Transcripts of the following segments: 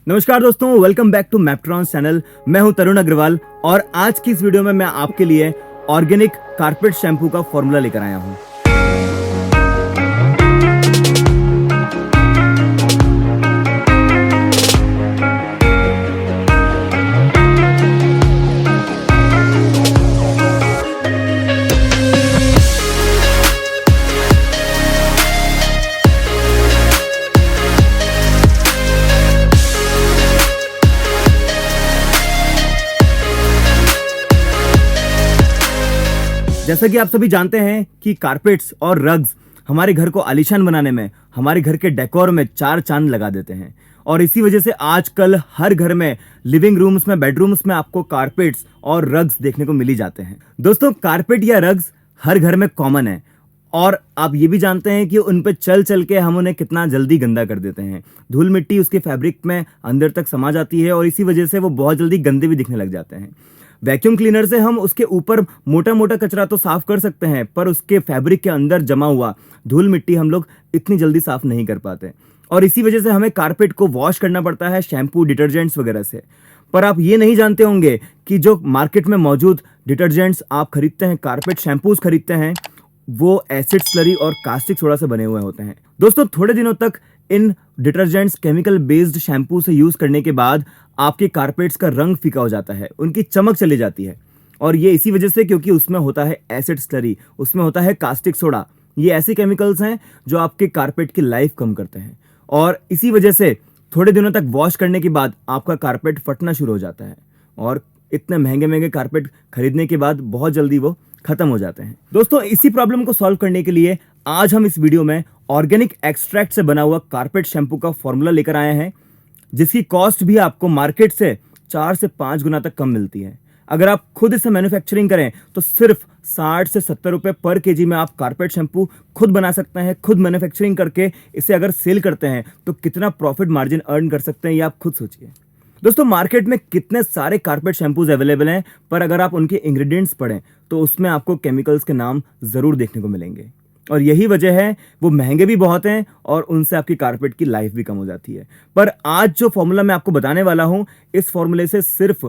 नमस्कार दोस्तों, welcome back to मैपट्रॉन्स channel. मैं हूं तरुण अग्रवाल और आज की इस वीडियो में मैं आपके लिए ऑर्गेनिक कारपेट शैम्पू का फॉर्मूला लेकर आया हूं। जैसा कि आप सभी जानते हैं कि कारपेट्स और रग्स हमारे घर को आलीशान बनाने में, हमारे घर के डेकोर में चार चांद लगा देते हैं। और इसी वजह से आजकल हर घर में, लिविंग रूम्स में, बेडरूम्स में आपको कारपेट्स और रग्स देखने को मिल ही जाते हैं। दोस्तों, कारपेट या रग्स हर घर में कॉमन है और आप ये भी जानते हैं कि उन पे चल चल के हम उन्हें कितना जल्दी गंदा कर देते हैं। धूल मिट्टी उसके फैब्रिक में अंदर तक समा जाती है और इसी वजह से वो बहुत जल्दी गंदे भी दिखने लग जाते हैं। वैक्यूम क्लीनर से हम उसके ऊपर मोटा मोटा कचरा तो साफ कर सकते हैं, पर उसके फैब्रिक के अंदर जमा हुआ धूल मिट्टी हम लोग इतनी जल्दी साफ नहीं कर पाते और इसी वजह से हमें कारपेट को वॉश करना पड़ता है शैम्पू, डिटर्जेंट्स वगैरह से। पर आप ये नहीं जानते होंगे कि जो मार्केट में मौजूद डिटर्जेंट्स आप खरीदते हैं, कारपेट शैम्पूज खरीदते हैं, वो एसिड स्लरी और कास्टिक सोडा से बने हुए होते हैं। दोस्तों, थोड़े दिनों तक इन डिटर्जेंट्स, केमिकल बेस्ड शैम्पू से यूज करने के बाद आपके कारपेट्स का रंग फीका हो जाता है, उनकी चमक चली जाती है। और ये इसी वजह से क्योंकि उसमें होता है एसिड स्लरी, उसमें होता है कास्टिक सोडा। ये ऐसे केमिकल्स हैं जो आपके कारपेट की लाइफ कम करते हैं और इसी वजह से थोड़े दिनों तक वॉश करने के बाद आपका कारपेट फटना शुरू हो जाता है और इतने महंगे महंगे कारपेट खरीदने के बाद बहुत जल्दी वो खत्म हो जाते हैं। दोस्तों, इसी प्रॉब्लम को सॉल्व करने के लिए आज हम इस वीडियो में ऑर्गेनिक एक्सट्रैक्ट से बना हुआ कारपेट शैम्पू का फॉर्मूला लेकर आए हैं, जिसकी कॉस्ट भी आपको मार्केट से 4 से 5 गुना तक कम मिलती है। अगर आप खुद इसे मैन्युफैक्चरिंग करें तो सिर्फ 60 से 70 रुपए पर केजी में आप कारपेट शैम्पू खुद बना सकते हैं। खुद मैन्युफैक्चरिंग करके इसे अगर सेल करते हैं तो कितना प्रॉफिट मार्जिन अर्न कर सकते हैं, ये आप खुद सोचिए। दोस्तों, मार्केट में कितने सारे कारपेट शैम्पूज अवेलेबल हैं, पर अगर आप उनके इंग्रेडिएंट्स पढ़ें तो उसमें आपको केमिकल्स के नाम जरूर देखने को मिलेंगे और यही वजह है वो महंगे भी बहुत हैं और उनसे आपकी कारपेट की लाइफ भी कम हो जाती है। पर आज जो फॉर्मूला मैं आपको बताने वाला हूं, इस फॉर्मूले से सिर्फ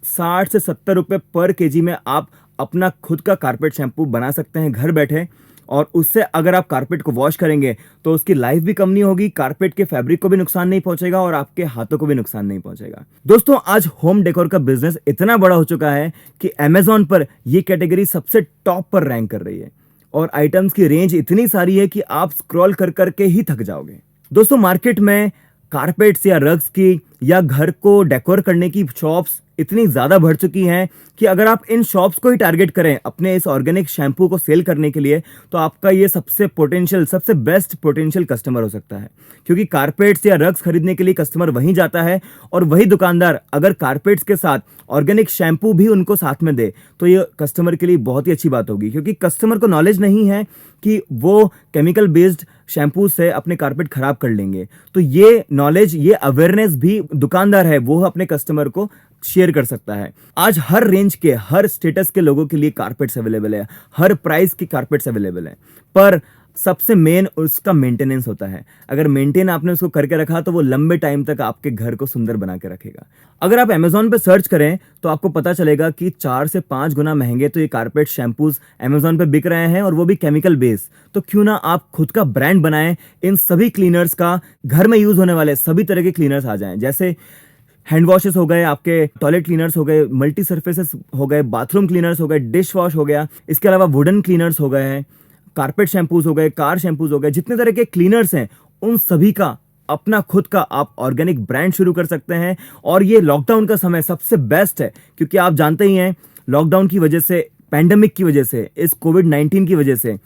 60 से 70 रुपए पर केजी में आप अपना खुद का कारपेट शैम्पू बना सकते हैं घर बैठे। और उससे अगर आप कारपेट को वॉश करेंगे तो उसकी लाइफ भी कम नहीं होगी, कारपेट के फैब्रिक को भी नुकसान नहीं पहुंचेगा और आपके हाथों को भी नुकसान नहीं पहुंचेगा। दोस्तों, आज होम डेकोर का बिजनेस इतना बड़ा हो चुका है कि अमेजॉन पर यह कैटेगरी सबसे टॉप पर रैंक कर रही है और आइटम्स की रेंज इतनी सारी है कि आप स्क्रॉल कर करके ही थक जाओगे। दोस्तों, मार्केट में कारपेट्स या रग्स की या घर को डेकोर करने की शॉप्स इतनी ज्यादा बढ़ चुकी हैं कि अगर आप इन शॉप्स को ही टारगेट करें अपने इस ऑर्गेनिक शैम्पू को सेल करने के लिए तो आपका ये सबसे बेस्ट पोटेंशियल कस्टमर हो सकता है, क्योंकि कारपेट्स या रग्स खरीदने के लिए कस्टमर वहीं जाता है और वही दुकानदार अगर कारपेट्स के साथ ऑर्गेनिक शैम्पू भी उनको साथ में दे तो ये कस्टमर के लिए बहुत ही अच्छी बात होगी, क्योंकि कस्टमर को नॉलेज नहीं है कि वो केमिकल बेस्ड शैम्पू से अपने कारपेट खराब कर लेंगे। तो ये नॉलेज, ये अवेयरनेस भी दुकानदार है वो अपने कस्टमर को शेयर कर सकता है। आज हर रेंज के, हर स्टेटस के लोगों के लिए कारपेट्स अवेलेबल है, हर प्राइस की कारपेट्स अवेलेबल है, पर सबसे मेन उसका मेंटेनेंस होता है। अगर मेंटेन आपने उसको करके रखा तो वो लंबे टाइम तक आपके घर को सुंदर बना के रखेगा। अगर आप अमेजॉन पे सर्च करें तो आपको पता चलेगा कि 4 से 5 गुना महंगे तो ये कारपेट शैम्पूज अमेजॉन पे बिक रहे हैं और वो भी केमिकल बेस्ड। तो क्यों ना आप खुद का ब्रांड बनाएं, इन सभी क्लीनर्स का, घर में यूज होने वाले सभी तरह के क्लीनर्स आ जाएं, जैसे हैंड वॉशेस हो गए, आपके टॉयलेट क्लीनर्स हो गए, मल्टी सर्फेसेस हो गए, बाथरूम क्लीनर्स हो गए, डिश वॉश हो गया, इसके अलावा वुडन क्लीनर्स हो गए हैं, कारपेट शैम्पूज हो गए, कार शैम्पूज हो गए, जितने तरह के क्लीनर्स हैं उन सभी का अपना खुद का आप ऑर्गेनिक ब्रांड शुरू कर सकते हैं। और ये लॉकडाउन का समय सबसे बेस्ट है, क्योंकि आप जानते ही हैं लॉकडाउन की वजह से, पैंडेमिक की वजह से, इस कोविड-19 की वजह से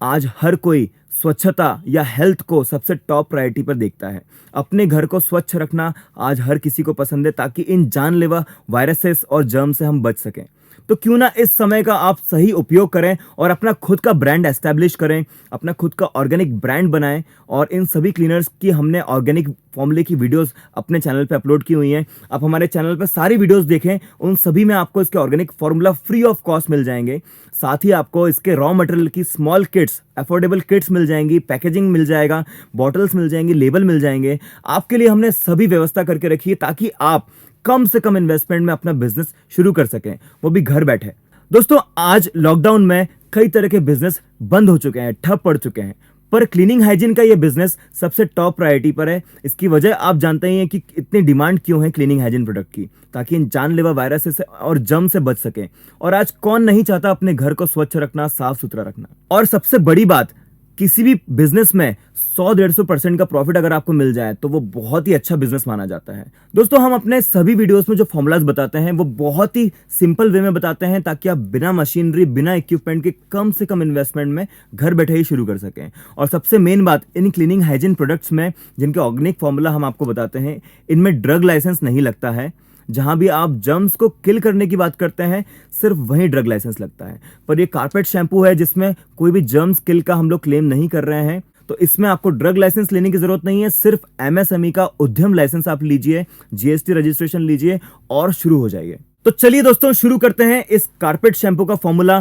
आज हर कोई स्वच्छता या हेल्थ को सबसे टॉप प्रायोरिटी पर देखता है। अपने घर को स्वच्छ रखना आज हर किसी को पसंद है ताकि इन जानलेवा वायरसेस और जर्म से हम बच सकें। तो क्यों ना इस समय का आप सही उपयोग करें और अपना खुद का ब्रांड एस्टैब्लिश करें, अपना खुद का ऑर्गेनिक ब्रांड बनाएं। और इन सभी क्लीनर्स की हमने ऑर्गेनिक फॉर्मूले की वीडियोस अपने चैनल पे अपलोड की हुई हैं। आप हमारे चैनल पे सारी वीडियोस देखें, उन सभी में आपको इसके organic formula free of cost मिल जाएंगे। साथ ही आपको इसके रॉ मटेरियल की स्मॉल किट्स, अफोर्डेबल किट्स मिल जाएंगी, पैकेजिंग मिल जाएगा, बॉटल्स मिल जाएंगी, लेबल मिल जाएंगे। आपके लिए हमने सभी व्यवस्था करके रखी है ताकि आप कम से कम इन्वेस्टमेंट में अपना बिजनेस शुरू कर सकें, वो भी घर बैठे। दोस्तों, आज लॉकडाउन में कई तरह के बिजनेस बंद हो चुके हैं, ठप पड़ चुके हैं, पर क्लीनिंग हाइजीन का ये बिजनेस सबसे टॉप प्रायोरिटी पर है। इसकी वजह आप जानते ही हैं कि इतनी डिमांड क्यों है क्लीनिंग हाइजीन प्रोडक्ट की, ताकि इन जानलेवा वायरस से और जम से बच सकें। और आज कौन नहीं चाहता अपने घर को स्वच्छ रखना, साफ सुथरा रखना। और सबसे बड़ी बात, किसी भी बिजनेस में 100-150% का प्रॉफिट अगर आपको मिल जाए तो वो बहुत ही अच्छा बिजनेस माना जाता है। दोस्तों, हम अपने सभी वीडियोस में जो फॉर्मूलाज बताते हैं वो बहुत ही सिंपल वे में बताते हैं, ताकि आप बिना मशीनरी, बिना इक्विपमेंट के कम से कम इन्वेस्टमेंट में घर बैठे ही शुरू कर सकें। और सबसे मेन बात, इन क्लीनिंग हाइजीन प्रोडक्ट्स में जिनके ऑर्गेनिक फॉर्मूला हम आपको बताते हैं, इनमें ड्रग लाइसेंस नहीं लगता है। जहां भी आप जर्म्स को किल करने की बात करते हैं, सिर्फ वहीं ड्रग लाइसेंस लगता है। पर ये कारपेट शैम्पू है जिसमें कोई भी जर्म्स किल का हम लोग क्लेम नहीं कर रहे हैं, तो इसमें आपको ड्रग लाइसेंस लेने की जरूरत नहीं है। सिर्फ एमएसएमई का उद्यम लाइसेंस आप लीजिए, जीएसटी रजिस्ट्रेशन लीजिए और शुरू हो जाइए। तो चलिए दोस्तों, शुरू करते हैं इस कारपेट शैम्पू का फॉर्मूला।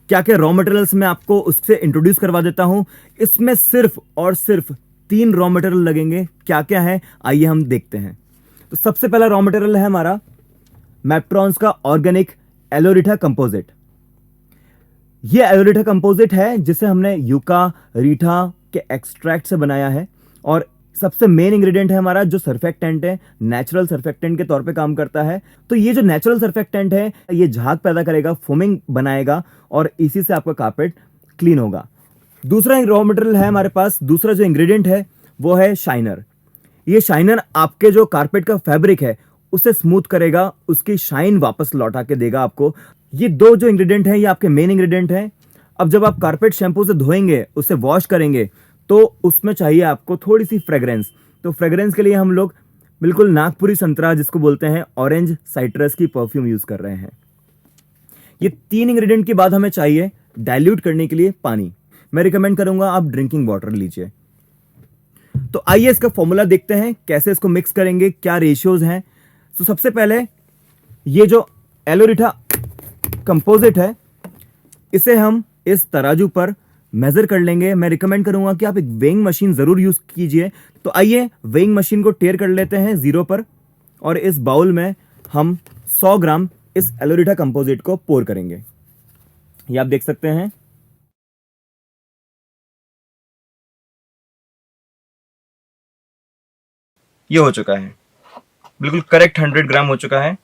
क्या क्या रॉ मटेरियल्स मैं आपको उससे इंट्रोड्यूस करवा देता हूं। इसमें सिर्फ और सिर्फ 3 रॉ मटेरियल लगेंगे। क्या क्या है, आइए हम देखते हैं। तो सबसे पहला रॉ मटेरियल है हमारा मैप्ट्रॉन्स का ऑर्गेनिक एलोरिठा कंपोजिट। ये एलोरिठा कंपोजिट है जिसे हमने यूका रीठा के एक्सट्रैक्ट से बनाया है। और सबसे मेन इंग्रेडिएंट है हमारा जो सर्फेक्टेंट है, नेचुरल सर्फेक्टेंट के तौर पे काम करता है। तो ये जो नेचुरल सर्फेक्टेंट है, ये झाग पैदा करेगा, फोमिंग बनाएगा और इसी से आपका कारपेट क्लीन होगा। दूसरा रॉ मटेरियल है हमारे पास, दूसरा जो इंग्रेडिएंट है वो है शाइनर। ये शाइनर आपके जो कारपेट का फैब्रिक है उसे स्मूथ करेगा, उसकी शाइन वापस लौटा के देगा आपको। ये 2 जो इंग्रेडिएंट हैं ये आपके मेन इंग्रेडिएंट हैं। अब जब आप कारपेट शैम्पू से धोएंगे, उसे वॉश करेंगे, तो उसमें चाहिए आपको थोड़ी सी फ्रेग्रेंस। तो फ्रेग्रेंस के लिए हम लोग बिल्कुल नागपुरी संतरा, जिसको बोलते हैं ऑरेंज साइट्रस की परफ्यूम यूज कर रहे हैं। ये 3 इंग्रेडिएंट के बाद हमें चाहिए डाइल्यूट करने के लिए पानी। मैं रिकमेंड करूंगा आप ड्रिंकिंग वाटर लीजिए। तो आइए इसका फॉर्मूला देखते हैं, कैसे इसको मिक्स करेंगे, क्या रेशियोज हैं। तो सबसे पहले ये जो एलोरिठा कंपोजिट है, इसे हम इस तराजू पर मेजर कर लेंगे। मैं रिकमेंड करूंगा कि आप एक वेइंग मशीन जरूर यूज कीजिए। तो आइए वेइंग मशीन को टेयर कर लेते हैं 0 पर, और इस बाउल में हम 100 ग्राम इस एलोरिठा कंपोजिट को पोर करेंगे। ये आप देख सकते हैं। ये हो चुका है, बिल्कुल करेक्ट 100 ग्राम हो चुका है।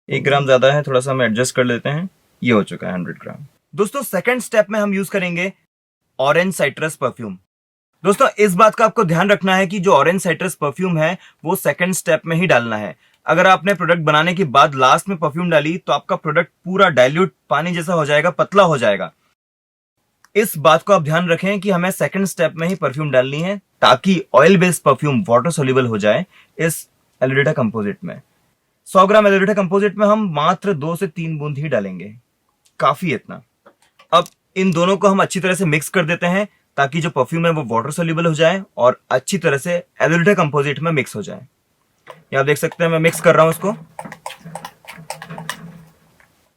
1 ग्राम ज्यादा है, थोड़ा सा हम एडजस्ट कर लेते हैं। ये हो चुका है 100 ग्राम। दोस्तों, सेकंड स्टेप में हम यूज करेंगे ऑरेंज साइट्रस परफ्यूम। दोस्तों, इस बात का आपको ध्यान रखना है कि जो ऑरेंज साइट्रस परफ्यूम है वो सेकंड स्टेप में ही डालना है। अगर आपने प्रोडक्ट बनाने के बाद लास्ट में परफ्यूम डाली तो आपका प्रोडक्ट पूरा डाइल्यूट पानी जैसा हो जाएगा, पतला हो जाएगा। इस बात को आप ध्यान रखें कि हमें सेकंड स्टेप में ही परफ्यूम डालनी है, ताकि oil based perfume water soluble हो जाए इस एलोरिठा कंपोजिट में। 100 ग्राम एलोरिठा कंपोजिट में हम मात्र 2 से 3 बूंद ही डालेंगे, काफी इतना। अब इन दोनों को हम अच्छी तरह से मिक्स कर देते हैं, ताकि जो परफ्यूम है वो वाटर सोल्यूबल हो जाए और अच्छी तरह से एलोरिठा कंपोजिट में मिक्स हो जाए। ये आप देख सकते हैं, मैं मिक्स कर रहा हूं इसको।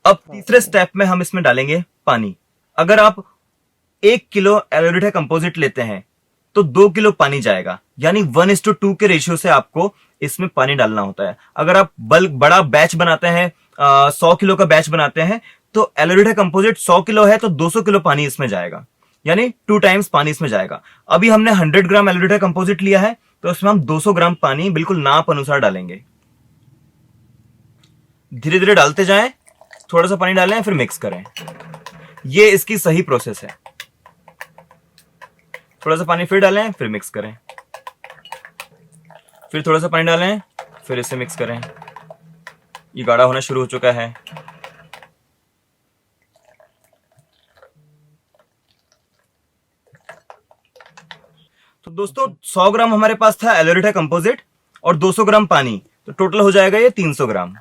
अब तीसरे स्टेप में हम इसमें डालेंगे पानी। अगर आप 1 किलो एलोरिठा कंपोजिट लेते हैं तो 2 किलो पानी जाएगा, यानी 1:2 के रेशियो से आपको इसमें पानी डालना होता है। अगर आप बल्क बड़ा बैच बनाते हैं, 100 किलो का बैच बनाते हैं, तो एलोरिठा कंपोजिट 100 किलो है तो 200 किलो पानी इसमें जाएगा, यानी 2 टाइम्स पानी इसमें जाएगा। अभी हमने 100 ग्राम एलोरिठा कंपोजिट लिया है तो इसमें हम 200 ग्राम पानी बिल्कुल नाप अनुसार डालेंगे। धीरे धीरे डालते जाएं, थोड़ा सा पानी डालें फिर मिक्स करें। ये इसकी सही प्रोसेस है। थोड़ा सा पानी फिर डालें, फिर मिक्स करें, फिर थोड़ा सा पानी डालें, फिर इसे मिक्स करें। ये गाढ़ा होना शुरू हो चुका है। तो दोस्तों, 100 ग्राम हमारे पास था एलोरिठा कंपोजिट और 200 ग्राम पानी, तो टोटल हो जाएगा ये 300 ग्राम।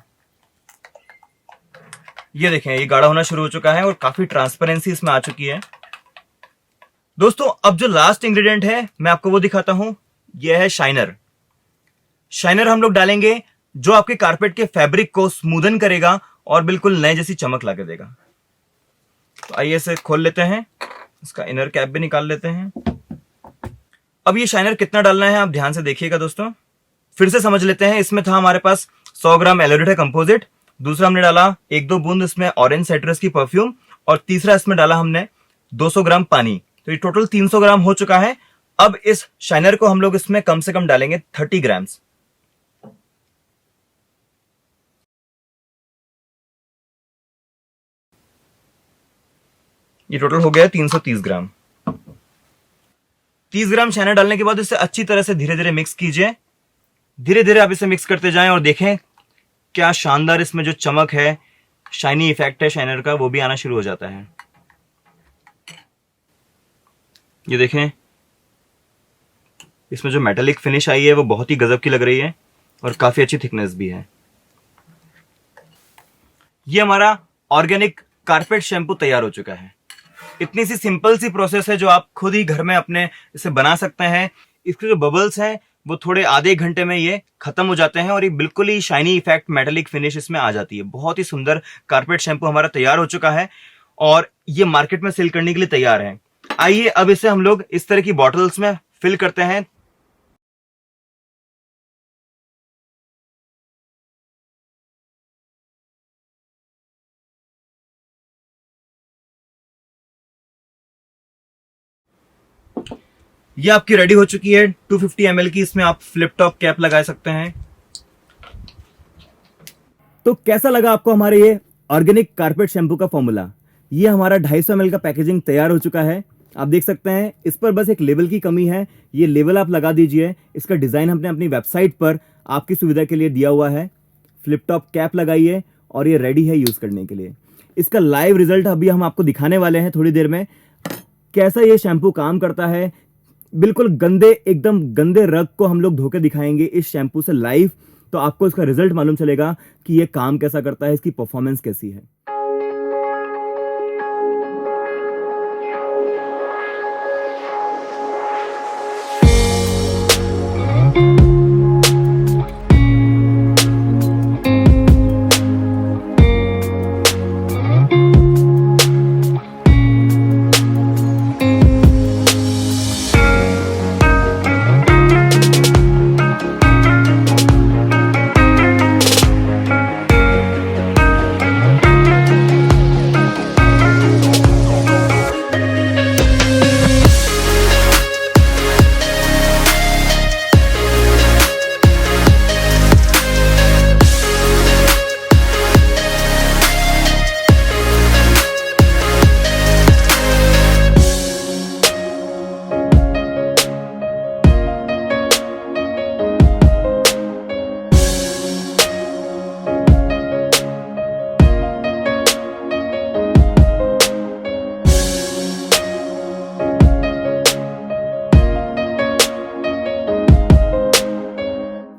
ये देखें, ये गाढ़ा होना शुरू हो चुका है और काफी ट्रांसपेरेंसी इसमें आ चुकी है। दोस्तों अब जो लास्ट इंग्रेडिएंट है मैं आपको वो दिखाता हूं, यह है शाइनर। शाइनर हम लोग डालेंगे जो आपके कारपेट के फैब्रिक को स्मूदन करेगा और बिल्कुल नए जैसी चमक ला के देगा। तो आइए इसे खोल लेते हैं, इसका इनर कैप भी निकाल लेते हैं। अब ये शाइनर कितना डालना है आप ध्यान से देखिएगा दोस्तों। फिर से समझ लेते हैं, इसमें था हमारे पास 100 ग्राम एलोरेटा कंपोजिट, दूसरा हमने डाला 1-2 बूंद इसमें ऑरेंज साइट्रस की परफ्यूम, और तीसरा इसमें डाला हमने 200 ग्राम पानी। तो ये टोटल 300 ग्राम हो चुका है। अब इस शाइनर को हम लोग इसमें कम से कम डालेंगे 30 ग्राम्स। ये टोटल हो गया 330 ग्राम। 30 ग्राम शाइनर डालने के बाद इसे अच्छी तरह से धीरे धीरे मिक्स कीजिए। धीरे धीरे आप इसे मिक्स करते जाएं और देखें क्या शानदार इसमें जो चमक है, शाइनी इफेक्ट है शाइनर का, वो भी आना शुरू हो जाता है। ये देखें, इसमें जो मेटालिक फिनिश आई है वो बहुत ही गजब की लग रही है और काफी अच्छी थिकनेस भी है। ये हमारा ऑर्गेनिक कारपेट शैम्पू तैयार हो चुका है। इतनी सी सिंपल सी प्रोसेस है जो आप खुद ही घर में अपने इसे बना सकते हैं। इसके जो बबल्स हैं वो थोड़े आधे घंटे में ये खत्म हो जाते हैं और ये बिल्कुल ही शाइनी इफेक्ट, मेटालिक फिनिश इसमें आ जाती है। बहुत ही सुंदर कारपेट शैम्पू हमारा तैयार हो चुका है और ये मार्केट में सेल करने के लिए तैयार है। आइए अब इसे हम लोग इस तरह की बॉटल्स में फिल करते हैं। ये आपकी रेडी हो चुकी है 250 ml की, इसमें आप फ्लिप टॉप कैप लगा सकते हैं। तो कैसा लगा आपको हमारे ये ऑर्गेनिक कारपेट शैम्पू का फॉर्मूला? ये हमारा 250 ml का पैकेजिंग तैयार हो चुका है। आप देख सकते हैं इस पर बस एक लेबल की कमी है, ये लेबल आप लगा दीजिए। इसका डिजाइन हमने अपनी वेबसाइट पर आपकी सुविधा के लिए दिया हुआ है। फ्लिप टॉप कैप लगाइए और ये रेडी है यूज करने के लिए। इसका लाइव रिजल्ट अभी हम आपको दिखाने वाले हैं थोड़ी देर में, कैसा ये शैम्पू काम करता है। बिल्कुल गंदे, एकदम गंदे रग को हम लोग धो के दिखाएंगे इस शैम्पू से लाइव, तो आपको इसका रिजल्ट मालूम चलेगा कि ये काम कैसा करता है, इसकी परफॉर्मेंस कैसी है।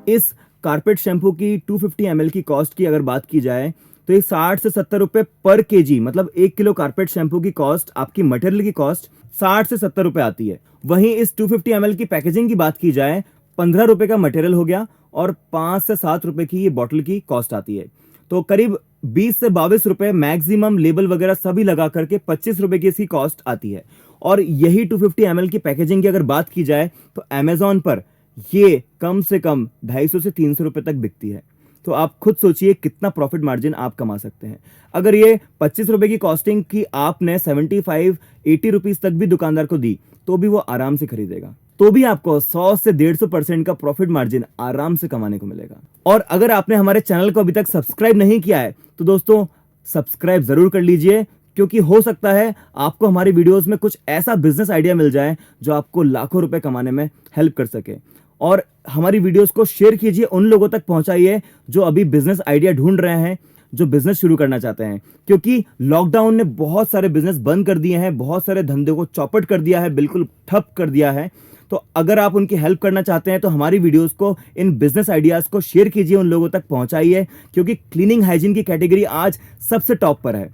इस कारपेट शैम्पू की 250 ml की कॉस्ट की अगर बात की जाए तो ये 60 से 70 रुपए पर केजी, मतलब 1 किलो कारपेट शैम्पू की कॉस्ट, आपकी मटेरियल की कॉस्ट 60 से 70 रुपए आती है। वहीं इस 250 ml की पैकेजिंग की बात की जाए, 15 रुपए का मटेरियल हो गया और 5 से 7 रुपए की ये बॉटल की कॉस्ट आती है। तो करीब 20 से 22 रुपए मैक्सिमम, लेबल वगैरह सभी लगा करके 25 रुपए की इसकी कॉस्ट आती है। और यही 250 ml की पैकेजिंग की अगर बात की जाए तो अमेजोन पर ये कम से कम 250 से 300 रुपए तक बिकती है। तो आप खुद सोचिए कितना प्रॉफिट मार्जिन आप कमा सकते हैं। अगर ये 25 रुपए की कॉस्टिंग की आपने 75-80 रुपीज तक भी दुकानदार को दी तो भी वो आराम से खरीदेगा, तो भी आपको 100 से 150% का प्रॉफिट मार्जिन आराम से कमाने को मिलेगा। और अगर आपने हमारे चैनल को अभी तक सब्सक्राइब नहीं किया है तो दोस्तों सब्सक्राइब जरूर कर लीजिए, क्योंकि हो सकता है आपको हमारी वीडियोस में कुछ ऐसा बिजनेस आइडिया मिल जाए जो आपको लाखों रुपए कमाने में हेल्प कर सके। और हमारी वीडियोस को शेयर कीजिए, उन लोगों तक पहुंचाइए जो अभी बिजनेस आइडिया ढूंढ रहे हैं, जो बिजनेस शुरू करना चाहते हैं। क्योंकि लॉकडाउन ने बहुत सारे बिजनेस बंद कर दिए हैं, बहुत सारे धंधे को चौपट कर दिया है, बिल्कुल ठप कर दिया है। तो अगर आप उनकी हेल्प करना चाहते हैं तो हमारी वीडियोस को, इन बिजनेस आइडियाज को शेयर कीजिए, उन लोगों तक पहुंचाइए, क्योंकि क्लीनिंग हाइजीन की कैटेगरी आज सबसे टॉप पर है।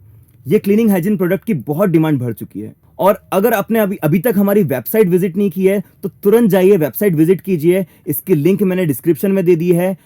ये क्लीनिंग हाइजीन प्रोडक्ट की बहुत डिमांड बढ़ चुकी है। और अगर आपने अभी तक हमारी वेबसाइट विजिट नहीं की है तो तुरंत जाइए, वेबसाइट विजिट कीजिए। इसकी लिंक मैंने डिस्क्रिप्शन में दे दी है,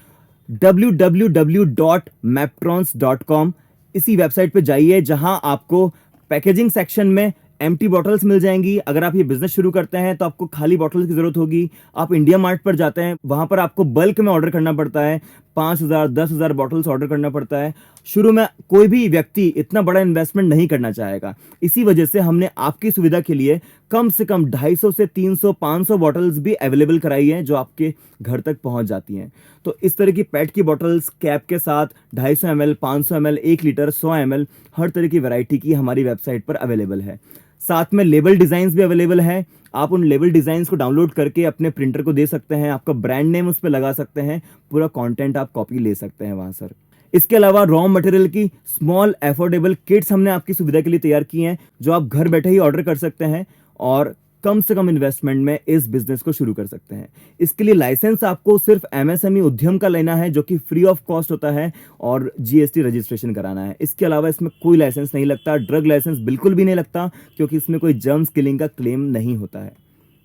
www.maptrons.com। इसी वेबसाइट पे जाइए जहां आपको पैकेजिंग सेक्शन में एम्प्टी बॉटल्स मिल जाएंगी। अगर आप ये बिजनेस शुरू करते हैं तो आपको खाली बॉटल्स की जरूरत होगी। आप इंडिया मार्ट पर जाते हैं, वहां पर आपको बल्क में ऑर्डर करना पड़ता है, 5,000 10,000 बॉटल्स ऑर्डर करना पड़ता है। शुरू में कोई भी व्यक्ति इतना बड़ा इन्वेस्टमेंट नहीं करना चाहेगा। इसी वजह से हमने आपकी सुविधा के लिए कम से कम 250 से 300 500 बॉटल्स भी अवेलेबल कराई है, जो आपके घर तक पहुंच जाती हैं। तो इस तरह की पेट की बॉटल्स कैप के साथ 250 ml, 500 ml, 1 लीटर, 100 ml, हर तरह की वैरायटी की हमारी वेबसाइट पर अवेलेबल है। साथ में लेबल डिजाइन भी अवेलेबल है। आप उन लेबल डिजाइन को डाउनलोड करके अपने प्रिंटर को दे सकते हैं, आपका ब्रांड नेम उस पर लगा सकते हैं, पूरा कंटेंट आप कॉपी ले सकते हैं वहां सर। इसके अलावा रॉ मटेरियल की स्मॉल अफोर्डेबल किट्स हमने आपकी सुविधा के लिए तैयार की हैं, जो आप घर बैठे ही ऑर्डर कर सकते हैं और कम से कम इन्वेस्टमेंट में इस बिजनेस को शुरू कर सकते हैं। इसके लिए लाइसेंस आपको सिर्फ एमएसएमई उद्यम का लेना है, जो कि फ्री ऑफ कॉस्ट होता है, और जीएसटी रजिस्ट्रेशन कराना है। इसके अलावा इसमें कोई लाइसेंस नहीं लगता, ड्रग लाइसेंस बिल्कुल भी नहीं लगता, क्योंकि इसमें कोई जर्म्स किलिंग का क्लेम नहीं होता है।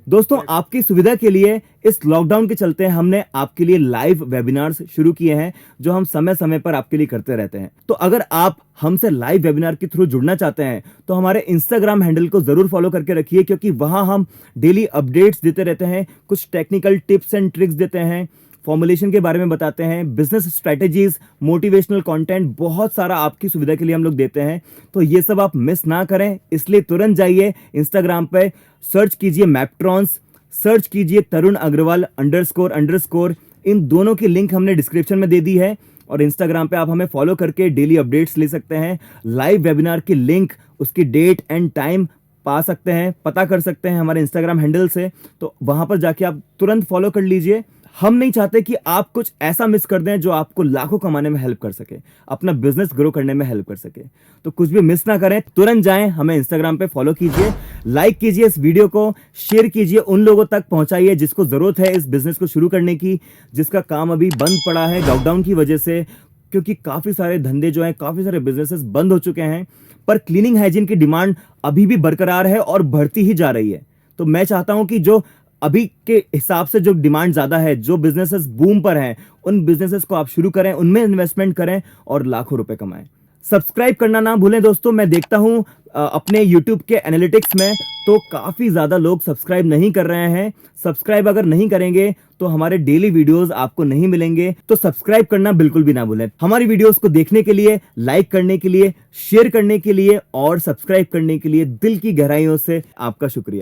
दोस्तों, आपकी सुविधा के लिए इस लॉकडाउन के चलते हमने आपके लिए लाइव वेबिनार्स शुरू किए हैं, जो हम समय समय पर आपके लिए करते रहते हैं। तो अगर आप हमसे लाइव वेबिनार के थ्रू जुड़ना चाहते हैं तो हमारे इंस्टाग्राम हैंडल को जरूर फॉलो करके रखिए, क्योंकि वहां हम डेली अपडेट्स देते रहते हैं, कुछ टेक्निकल टिप्स एंड ट्रिक्स देते हैं, फॉर्मुलेशन के बारे में बताते हैं, बिजनेस स्ट्रेटेजीज, मोटिवेशनल कंटेंट, बहुत सारा आपकी सुविधा के लिए हम लोग देते हैं। तो ये सब आप मिस ना करें, इसलिए तुरंत जाइए इंस्टाग्राम पे, सर्च कीजिए मैपट्रॉन्स, सर्च कीजिए तरुण अग्रवाल __। इन दोनों की लिंक हमने डिस्क्रिप्शन में दे दी है, और इंस्टाग्राम पे आप हमें फॉलो करके डेली अपडेट्स ले सकते हैं। लाइव वेबिनार की लिंक, उसकी डेट एंड टाइम पा सकते हैं, पता कर सकते हैं हमारे इंस्टाग्राम हैंडल से। तो वहां पर जाके आप तुरंत फॉलो कर लीजिए। हम नहीं चाहते कि आप कुछ ऐसा मिस कर दें जो आपको लाखों कमाने में हेल्प कर सके, अपना बिजनेस ग्रो करने में हेल्प कर सके। तो कुछ भी मिस ना करें, तुरंत जाएं, हमें इंस्टाग्राम पे फॉलो कीजिए, लाइक कीजिए इस वीडियो को, शेयर कीजिए, उन लोगों तक पहुंचाइए जिसको जरूरत है इस बिजनेस को शुरू करने की, जिसका काम अभी बंद पड़ा है लॉकडाउन की वजह से, क्योंकि काफी सारे धंधे जो हैं, काफी सारे बिजनेसेस बंद हो चुके हैं। पर क्लीनिंग हाइजीन की डिमांड अभी भी बरकरार है और बढ़ती ही जा रही है। तो मैं चाहता हूं कि जो अभी के हिसाब से जो डिमांड ज्यादा है, जो बिजनेसेस बूम पर हैं, उन बिजनेसेस को आप शुरू करें, उनमें इन्वेस्टमेंट करें और लाखों रुपए कमाएं। सब्सक्राइब करना ना भूलें दोस्तों। मैं देखता हूं अपने YouTube के एनालिटिक्स में तो काफी ज्यादा लोग सब्सक्राइब नहीं कर रहे हैं। सब्सक्राइब अगर नहीं करेंगे तो हमारे डेली वीडियोस आपको नहीं मिलेंगे। तो सब्सक्राइब करना बिल्कुल भी ना भूलें। हमारी वीडियोस को देखने के लिए, लाइक करने के लिए, शेयर करने के लिए और सब्सक्राइब करने के लिए दिल की गहराइयों से आपका शुक्रिया।